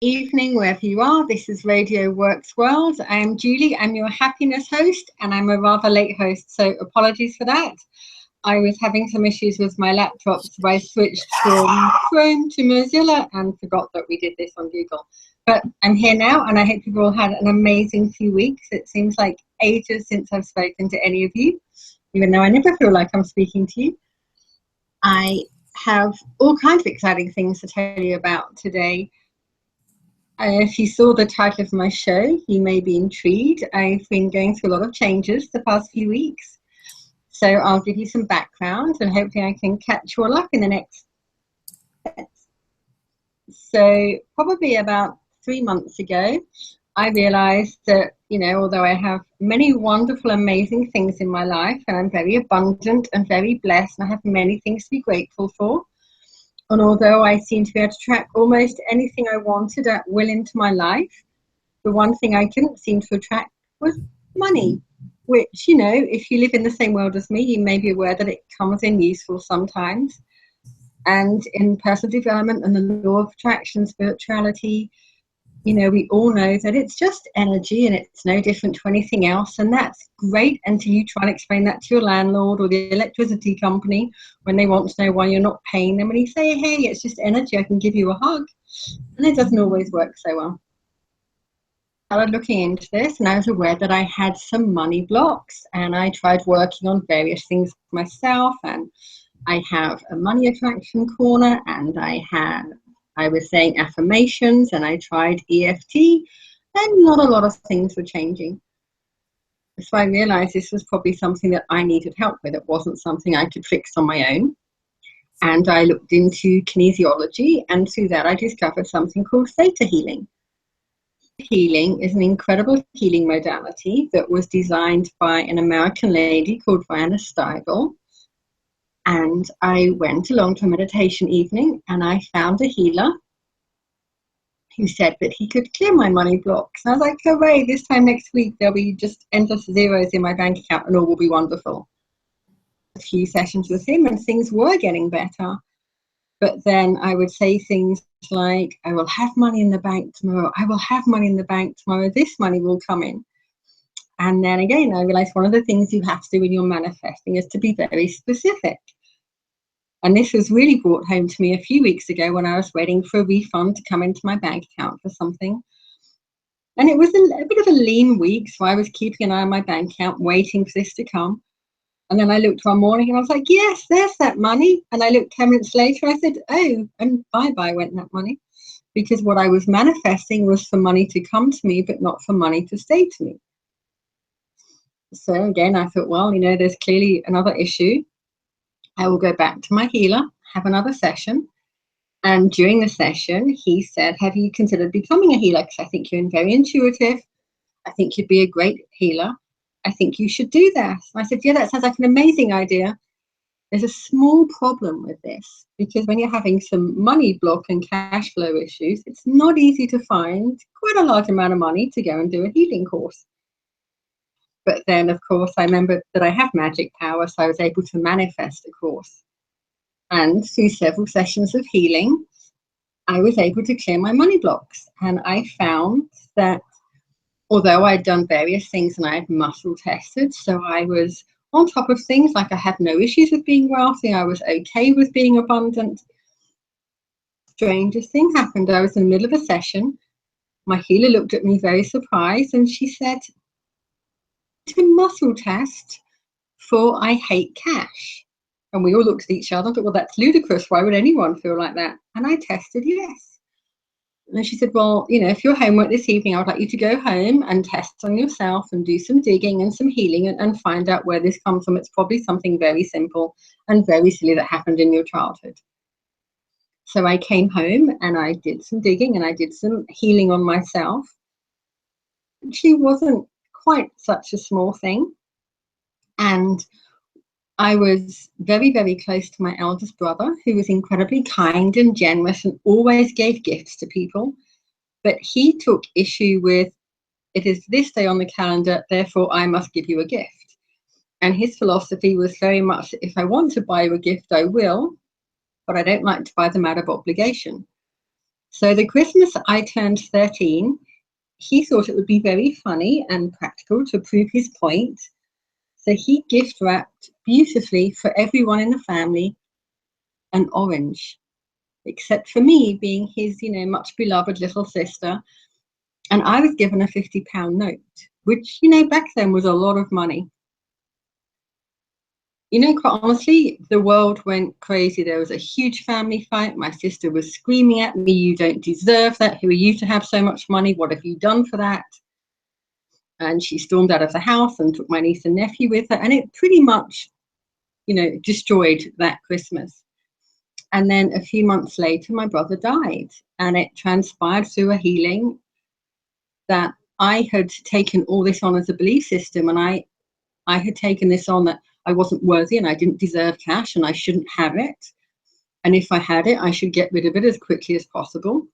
Evening, wherever you are. This is Radio Works World. I am Julie. I'm your happiness host, and I'm a rather late host, so apologies for that. I was having some issues with my laptop, so I switched from Chrome to Mozilla and forgot that we did this on Google. But I'm here now, and I hope you've all had an amazing few weeks. It seems like ages since I've spoken to any of you, even though I never feel like I'm speaking to you. I have all kinds of exciting things to tell you about today. If you saw the title of my show, you may be intrigued. I've been going through a lot of changes the past few weeks. So I'll give you some background and hopefully I can catch you all up in the next minutes. So probably about 3 months ago, I realized that, although I have many wonderful, amazing things in my life and I'm very abundant and very blessed and I have many things to be grateful for, and although I seem to be able to attract almost anything I wanted at will into my life, the one thing I couldn't seem to attract was money, which, if you live in the same world as me, you may be aware that it comes in useful sometimes. And in personal development and the law of attraction, spirituality, we all know that it's just energy and it's no different to anything else. And that's great until you try and explain that to your landlord or the electricity company when they want to know why you're not paying them. And you say, hey, it's just energy, I can give you a hug. And it doesn't always work so well. I started looking into this and I was aware that I had some money blocks, and I tried working on various things myself. And I have a money attraction corner, and I was saying affirmations, and I tried EFT, and not a lot of things were changing. So I realized this was probably something that I needed help with. It wasn't something I could fix on my own. And I looked into kinesiology, and through that I discovered something called theta healing. Healing is an incredible healing modality that was designed by an American lady called Diana Steigel. And I went along to a meditation evening and I found a healer who said that he could clear my money blocks. And I was like, hooray, this time next week there'll be just endless zeros in my bank account and all will be wonderful. A few sessions with him and things were getting better. But then I would say things like, I will have money in the bank tomorrow. I will have money in the bank tomorrow. This money will come in. And then again, I realized one of the things you have to do when you're manifesting is to be very specific. And this was really brought home to me a few weeks ago when I was waiting for a refund to come into my bank account for something. And it was a bit of a lean week, so I was keeping an eye on my bank account, waiting for this to come. And then I looked one morning and I was like, yes, there's that money. And I looked 10 minutes later, I said, oh, and bye-bye went that money. Because what I was manifesting was for money to come to me, but not for money to stay to me. So again, I thought, well, there's clearly another issue. I will go back to my healer, have another session. And during the session, he said, have you considered becoming a healer? Because I think you're very intuitive. I think you'd be a great healer. I think you should do that. And I said, yeah, that sounds like an amazing idea. There's a small problem with this, because when you're having some money block and cash flow issues, it's not easy to find quite a large amount of money to go and do a healing course. But then, of course, I remembered that I have magic power, so I was able to manifest a course. And through several sessions of healing, I was able to clear my money blocks. And I found that although I'd done various things and I had muscle tested, so I was on top of things, like I had no issues with being wealthy, I was okay with being abundant. Strangest thing happened. I was in the middle of a session. My healer looked at me very surprised and she said, to muscle test for I hate cash. And we all looked at each other and thought, well, that's ludicrous. Why would anyone feel like that? And I tested yes. And she said, well, if you're homework this evening, I would like you to go home and test on yourself and do some digging and some healing and find out where this comes from. It's probably something very simple and very silly that happened in your childhood. So I came home and I did some digging and I did some healing on myself. She wasn't quite such a small thing. And I was very, very close to my eldest brother, who was incredibly kind and generous and always gave gifts to people. But he took issue with, it is this day on the calendar, therefore I must give you a gift. And his philosophy was very much, if I want to buy you a gift, I will, but I don't like to buy them out of obligation. So the Christmas I turned 13, he thought it would be very funny and practical to prove his point. So he gift wrapped beautifully for everyone in the family an orange, except for me being his, much beloved little sister. And I was given a £50 note, which, back then was a lot of money. Quite honestly, the world went crazy. There was a huge family fight. My sister was screaming at me, "You don't deserve that. Who are you to have so much money? What have you done for that?" And she stormed out of the house and took my niece and nephew with her. And it pretty much, destroyed that Christmas. And then a few months later, my brother died. And it transpired through a healing that I had taken all this on as a belief system. And I had taken this on that I wasn't worthy and I didn't deserve cash and I shouldn't have it. And if I had it, I should get rid of it as quickly as possible.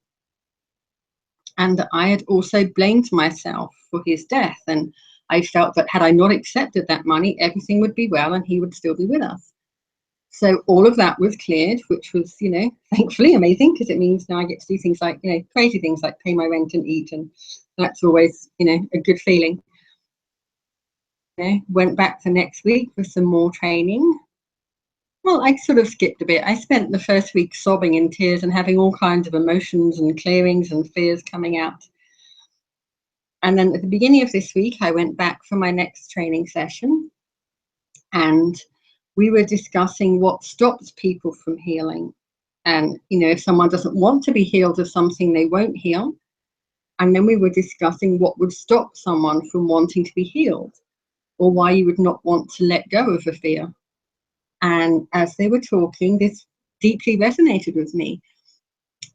And I had also blamed myself for his death. And I felt that had I not accepted that money, everything would be well and he would still be with us. So all of that was cleared, which was, thankfully amazing, because it means now I get to do things like, crazy things like pay my rent and eat. And that's always, a good feeling. Went back the next week for some more training. Well, I sort of skipped a bit. I spent the first week sobbing in tears and having all kinds of emotions and clearings and fears coming out. And then at the beginning of this week, I went back for my next training session. And we were discussing what stops people from healing. And, if someone doesn't want to be healed of something, they won't heal. And then we were discussing what would stop someone from wanting to be healed, or why you would not want to let go of a fear. And as they were talking, this deeply resonated with me.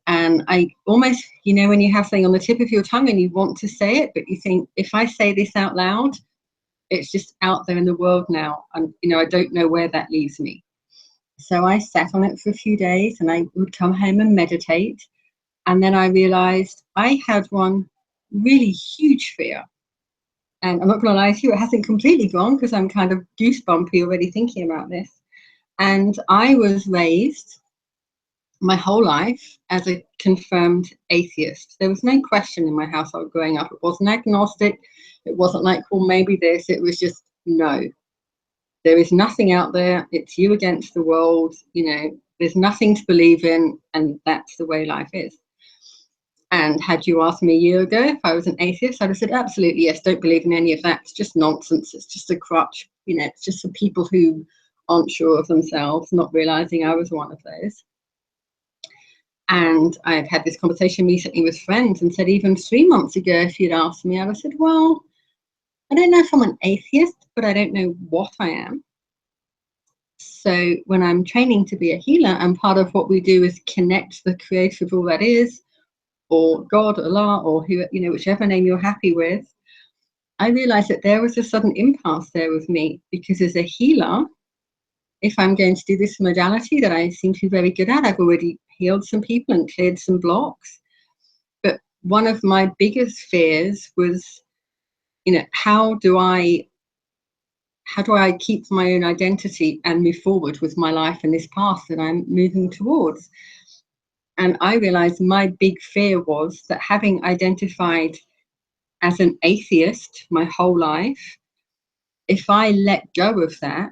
And I almost, when you have something on the tip of your tongue and you want to say it, but you think, if I say this out loud, it's just out there in the world now. And, I don't know where that leaves me. So I sat on it for a few days and I would come home and meditate. And then I realized I had one really huge fear. And I'm not going to lie to you, it hasn't completely gone because I'm kind of goosebumpy already thinking about this. And I was raised my whole life as a confirmed atheist. There was no question in my household growing up. It wasn't agnostic. It wasn't like, well, maybe this. It was just, no. There is nothing out there. It's you against the world. There's nothing to believe in. And that's the way life is. And had you asked me a year ago if I was an atheist, I'd have said, absolutely, yes, don't believe in any of that. It's just nonsense. It's just a crutch. It's just for people who aren't sure of themselves, not realizing I was one of those. And I've had this conversation recently with friends and said, even 3 months ago, if you'd asked me, I'd have said, well, I don't know if I'm an atheist, but I don't know what I am. So when I'm training to be a healer, and part of what we do is connect the creator of all that is, or God, Allah, or who, whichever name you're happy with, I realized that there was a sudden impasse there with me, because as a healer, if I'm going to do this modality that I seem to be very good at, I've already healed some people and cleared some blocks. But one of my biggest fears was, how do I keep my own identity and move forward with my life and this path that I'm moving towards? And I realized my big fear was that, having identified as an atheist my whole life, if I let go of that,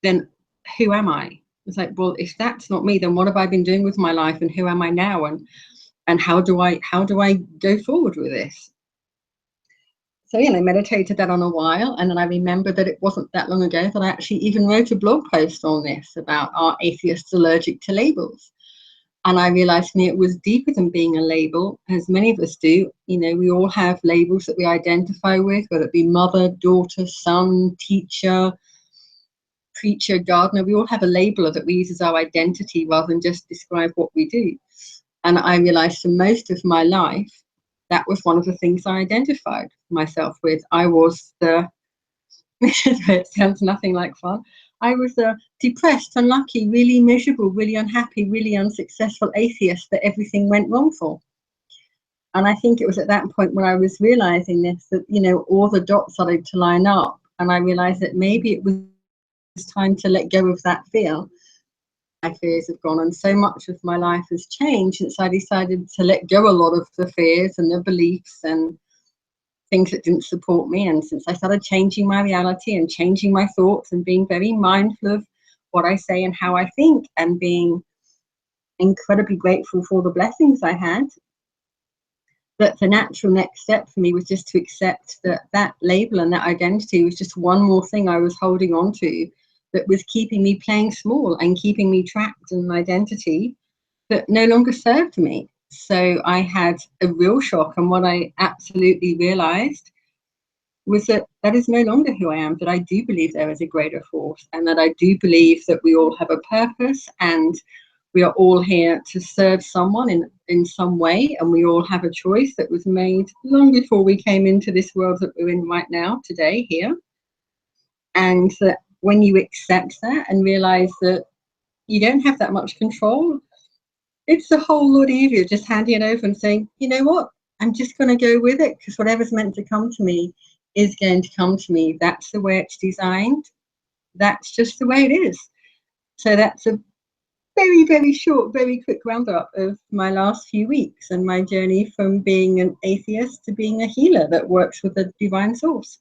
then who am I? It's like, well, if that's not me, then what have I been doing with my life, and who am I now, and how do I go forward with this? So I meditated that on a while, and then I remembered that it wasn't that long ago that I actually even wrote a blog post on this about, are atheists allergic to labels? And I realized for me it was deeper than being a label, as many of us do. We all have labels that we identify with, whether it be mother, daughter, son, teacher, preacher, gardener. We all have a label that we use as our identity rather than just describe what we do. And I realized for most of my life, that was one of the things I identified myself with. I was it sounds nothing like fun. I was a depressed, unlucky, really miserable, really unhappy, really unsuccessful atheist that everything went wrong for. And I think it was at that point when I was realizing this, that, all the dots started to line up. And I realized that maybe it was time to let go of that fear my fears have gone, and so much of my life has changed since I decided to let go a lot of the fears and the beliefs and things that didn't support me. And since I started changing my reality and changing my thoughts and being very mindful of what I say and how I think, and being incredibly grateful for the blessings I had, that the natural next step for me was just to accept that that label and that identity was just one more thing I was holding on to that was keeping me playing small and keeping me trapped in an identity that no longer served me. So I had a real shock, and what I absolutely realized was that that is no longer who I am, that I do believe there is a greater force, and that I do believe that we all have a purpose, and we are all here to serve someone in some way, and we all have a choice that was made long before we came into this world that we're in right now, today, here. And that when you accept that and realize that you don't have that much control, it's a whole lot easier just handing it over and saying, you know what, I'm just going to go with it, because whatever's meant to come to me is going to come to me. That's the way it's designed. That's just the way it is. So that's a very, very short, very quick roundup of my last few weeks and my journey from being an atheist to being a healer that works with the divine source.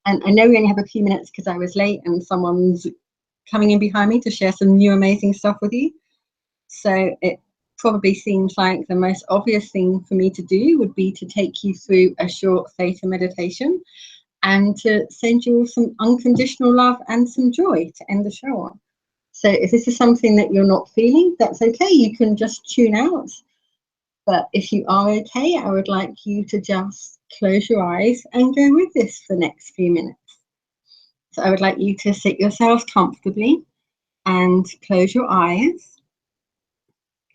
And I know we only have a few minutes because I was late and someone's coming in behind me to share some new amazing stuff with you. So it probably seems like the most obvious thing for me to do would be to take you through a short theta meditation and to send you all some unconditional love and some joy to end the show on. So if this is something that you're not feeling, that's okay. You can just tune out. But if you are okay, I would like you to just close your eyes and go with this for the next few minutes. So I would like you to sit yourselves comfortably and close your eyes.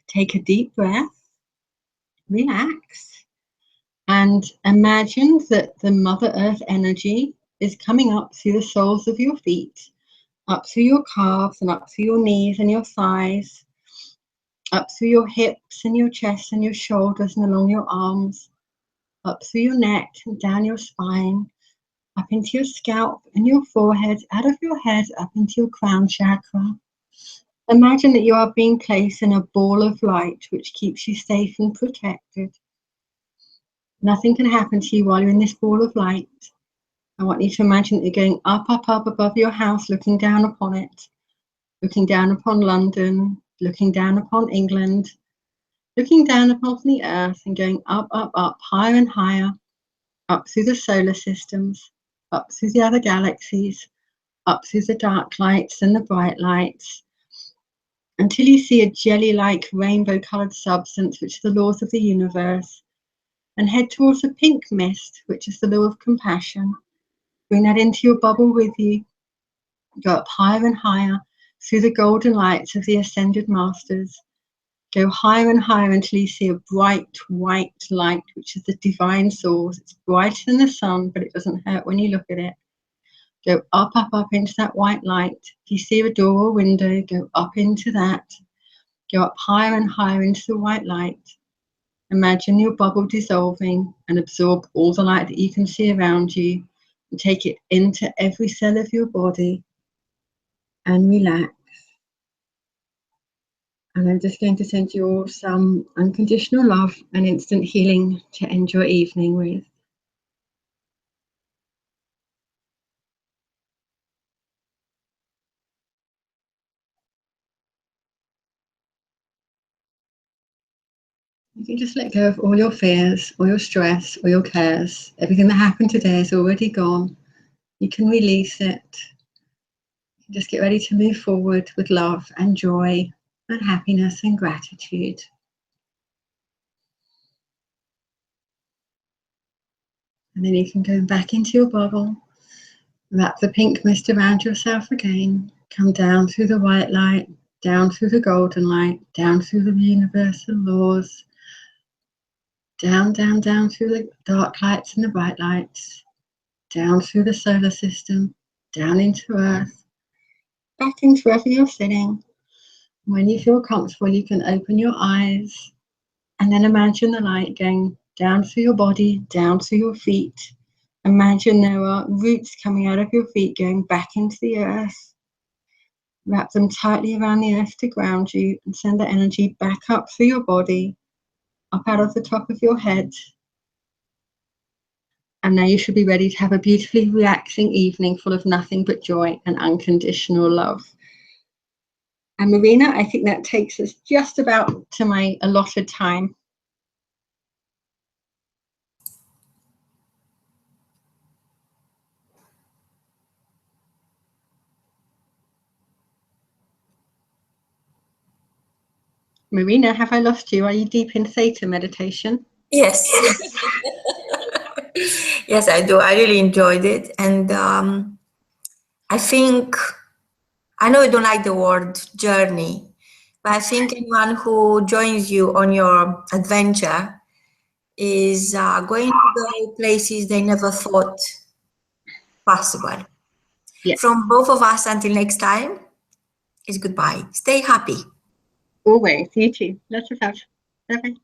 Take a deep breath, relax, and imagine that the Mother Earth energy is coming up through the soles of your feet, up through your calves and up through your knees and your thighs, up through your hips and your chest and your shoulders and along your arms, up through your neck and down your spine, up into your scalp and your forehead, out of your head, up into your crown chakra. Imagine that you are being placed in a ball of light which keeps you safe and protected. Nothing can happen to you while you're in this ball of light. I want you to imagine that you're going up, up, up above your house, looking down upon it, looking down upon London, looking down upon England, looking down upon the earth and going up, up, up, higher and higher, up through the solar systems, up through the other galaxies, up through the dark lights and the bright lights, until you see a jelly-like rainbow-coloured substance, which is the laws of the universe, and head towards a pink mist, which is the law of compassion. Bring that into your bubble with you. Go up higher and higher through the golden lights of the ascended masters. Go higher and higher until you see a bright white light, which is the divine source. It's brighter than the sun, but it doesn't hurt when you look at it. Go up, up, up into that white light. If you see a door or window, go up into that. Go up higher and higher into the white light. Imagine your bubble dissolving and absorb all the light that you can see around you and take it into every cell of your body and relax. And I'm just going to send you all some unconditional love and instant healing to end your evening with. You can just let go of all your fears, all your stress, all your cares. Everything that happened today is already gone. You can release it. Just get ready to move forward with love and joy and happiness and gratitude. And then you can go back into your bubble, wrap the pink mist around yourself again, come down through the white light, down through the golden light, down through the universal laws, down, down, down through the dark lights and the bright lights, down through the solar system, down into Earth, back into wherever you're sitting. When you feel comfortable, you can open your eyes and then imagine the light going down through your body, down through your feet. Imagine there are roots coming out of your feet going back into the earth. Wrap them tightly around the earth to ground you and send that energy back up through your body, up out of the top of your head. And now you should be ready to have a beautifully relaxing evening full of nothing but joy and unconditional love. And Marina, I think that takes us just about to my allotted time. Marina, have I lost you? Are you deep in theta meditation? Yes. Yes, I do. I really enjoyed it. And I think, I know you don't like the word journey, but I think anyone who joins you on your adventure is going to go places they never thought possible. Yes. From both of us, until next time, is goodbye. Stay happy. Always. You too. Lots of love. Bye-bye.